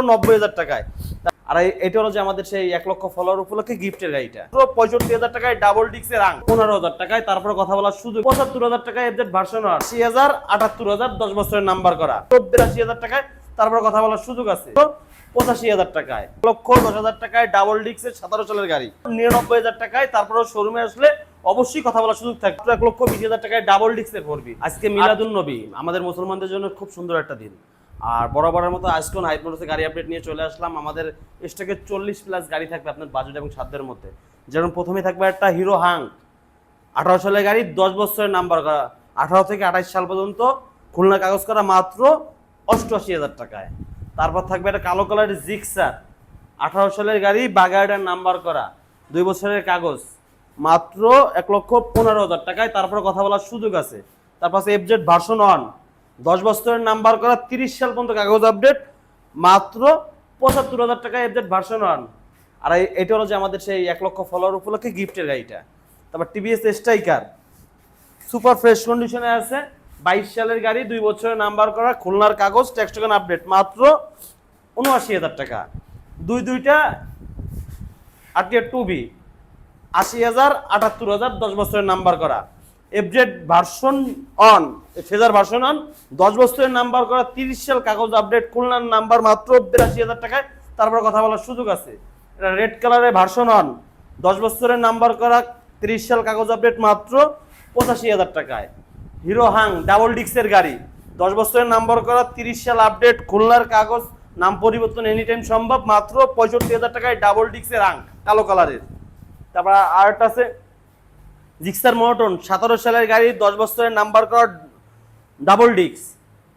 90,000 টাকায়। আর এটা হলো যে আমাদের সেই 1 লক্ষ ফলোয়ার উপলক্ষে গিফটের গাড়িটা 65,000 টাকায় ডাবল ডিক্সের রাং, 15,000 টাকায় তারপরে কথা বলার সুযোগ, 75,000 টাকায় এফজেড ভার্সন 80,000, 78,000 10 বছরের নাম্বার করা, 82,000 টাকায় তারপরে কথা বলার সুযোগ আছে, 85,000 টাকায় 1,10,000 টাকায় ডাবল ডিক্সের 17 সালের গাড়ি, 99,000 টাকায় তারপরে শোরুমে আসলে অবশ্যই কথা বলার সুযোগ থাকবে। 1,20,000 টাকায় ডাবল ডিক্সের পড়বি। আজকে মিলাদুন নবী, আমাদের মুসলমানদের জন্য খুব সুন্দর একটা দিন। আর বরাবরের মতো আজকে হাইট মোটরসে গাড়ি আপডেট নিয়ে চলে আসলাম। আমাদের স্টকে 40+ গাড়ি থাকবে আপনার বাজেট এবং সাধ্যের মধ্যে। যেমন প্রথমে থাকবে একটা হিরো হাং 18 সালের গাড়ি, 10 বছরের নাম্বার করা, 18 থেকে 28 সাল পর্যন্ত খুলনা কাগজ করা, মাত্র 88,000 টাকায়। তারপর থাকবে একটা কালো কালারের জিক্সার 18 সালের গাড়ি, বাগাইডার নাম্বার করা, 2 বছরের কাগজ, মাত্র 1,15,000 টাকায় তারপর কথা বলার সুযোগ আছে। তারপর আছে এফজেড ভার্সন 1 10 বছরের নাম্বার করা, 30 সাল পর্যন্ত কাগজ আপডেট, মাত্র 75,000 টাকায় এফজেড ভার্সন 1। আর এটা হলো যে আমাদের সেই 1 লক্ষ ফলোয়ার উপলক্ষে গিফটের গাড়িটা। তারপর টিভিএস স্ট্রাইকার সুপার ফ্রেশ কন্ডিশনে আছে, 22 সালের গাড়ি, 2 বছরের নাম্বার করা, খুলনার কাগজ, ট্যাক্স টোকেন আপডেট, মাত্র 79,000 টাকা। দুইটা আরটিআর 2B 80,000, 78,000 10 বছরের নাম্বার করা, এফজেড ভার্সন 1 ফেজার ভার্সন 1 10 বছরের নাম্বার করা, 30 সাল কাগজ আপডেট, খুলনার নাম্বার, মাত্র 82,000 টাকায় তারপর কথা বলার সুযোগ আছে। এটা রেড কালারের ভার্সন 1 10 বছরের নাম্বার করা, 30 সাল কাগজ আপডেট, মাত্র 85,000 টাকায়। হিরো হাং ডাবল ডিক্সের গাড়ি, 10 বছরের নাম্বার করা, 30 সাল আপডেট, খুলনার কাগজ, নাম পরিবর্তন এনি টাইম সম্ভব, মাত্র 65,000 টাকায় ডাবল ডিক্সের হাং কালো কালারের। তারপর আরেকটা আছে জিক্সার মনোটন 17 সালের গাড়ি, 10 বছরের নাম্বার করা, ডাবল ডিক্স,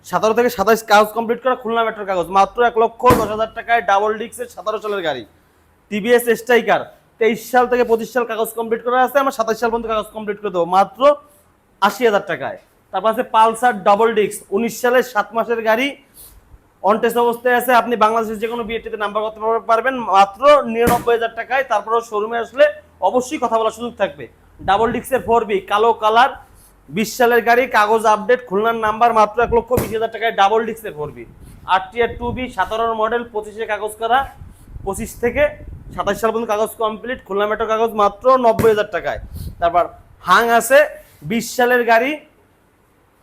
17 থেকে 27 কাগজ কমপ্লিট করা, খুলনা মেট্রোর কাগজ, মাত্র 1,10,000 টাকায় ডাবল ডিক্সের 17 সালের গাড়ি। টিভিএস স্ট্রাইকার 23 সাল থেকে 25 সাল কাগজ কমপ্লিট করা আছে, আমরা 27 সাল পর্যন্ত কাগজ কমপ্লিট করে দেবো, মাত্র 80,000 টাকায়। তারপর আছে পালসার ডাবল ডিক্স 19 সালের 7 মাসের গাড়ি, অনটেস্ট অবস্থায় আছে, আপনি বাংলাদেশের যে কোনো বিএটিতে নাম্বার করতে পারবেন, মাত্র 99,000 টাকায়। তারপরে শোরুমে আসলে অবশ্যই কথা বলার সুযোগ থাকবে। ডাবল ডিক্সের 4B কালো কালার, 20 সালের গাড়ি, কাগজ আপডেট, খুলনার নাম্বার, মাত্র 1,20,000 টাকায় ডাবল ডিক্সের 4B। আরটিআর 2B 17 মডেল, 25-এ কাগজ করা, 25 থেকে 27 সাল পর্যন্ত কাগজ কমপ্লিট, খুলনা মেট্রো কাগজ, মাত্র 90,000 টাকায়। তারপর হাং আছে 20 সালের গাড়ি,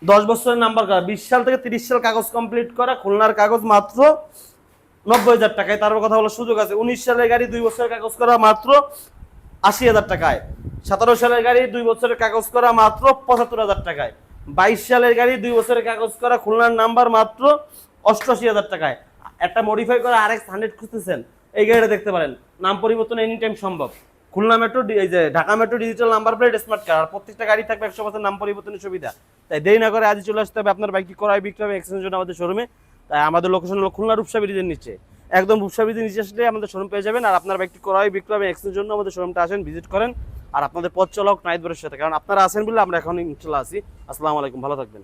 10 বছরের নাম্বার করা, 20 সাল থেকে 30 সাল কাগজ কমপ্লিট করা, খুলনার কাগজ, মাত্র 90,000 টাকায় তারপর কথা বলার সুযোগ আছে। 19 সালের গাড়ি, 2 বছরের কাগজ করা, মাত্র 80,000 টাকায়। 17 সালের গাড়ি, 2 বছরের কাগজ করা, মাত্র 75,000 টাকায়। 22 সালের গাড়ি, 2 বছরের কাগজ করা, খুলনার নাম্বার, মাত্র 88,000 টাকায়। একটা মডিফাই করা RX 100 খুঁজতেছেন, এই গাড়িটা দেখতে পারেন, নাম পরিবর্তন এনি টাইম সম্ভব, খুলনা মেট্রো, এই যে Dhaka metro digital number plate, smart card, আর প্রত্যেকটা গাড়ি থাকবে 100% নাম পরিবর্তনের সুবিধা। তাই দেরি না করে আজই চলে আসতে হবে আপনার বাইকটি ক্রয় বিক্রয় এবং এক্সচেঞ্জের জন্য আমাদের শোরুমে। তাই আমাদের লোকেশন হলো খুলনা রূপসা ব্রিজের নিচে, একদম রূপসা ব্রিজের নিচে আসলে আমাদের শোরুম পেয়ে যাবেন। আর আপনার বাইকটি ক্রয় বিক্রয় এবং এক্সচেঞ্জের জন্য আমাদের শোরুমটা আসেন, ভিজিট করেন। আর আপনাদের পথ চলক নাইট বরের সাথে, কারণ আপনারা আছেন বলে আমরা এখন ইনশাআল্লাহ আছি। আসসালামু আলাইকুম, ভালো থাকবেন।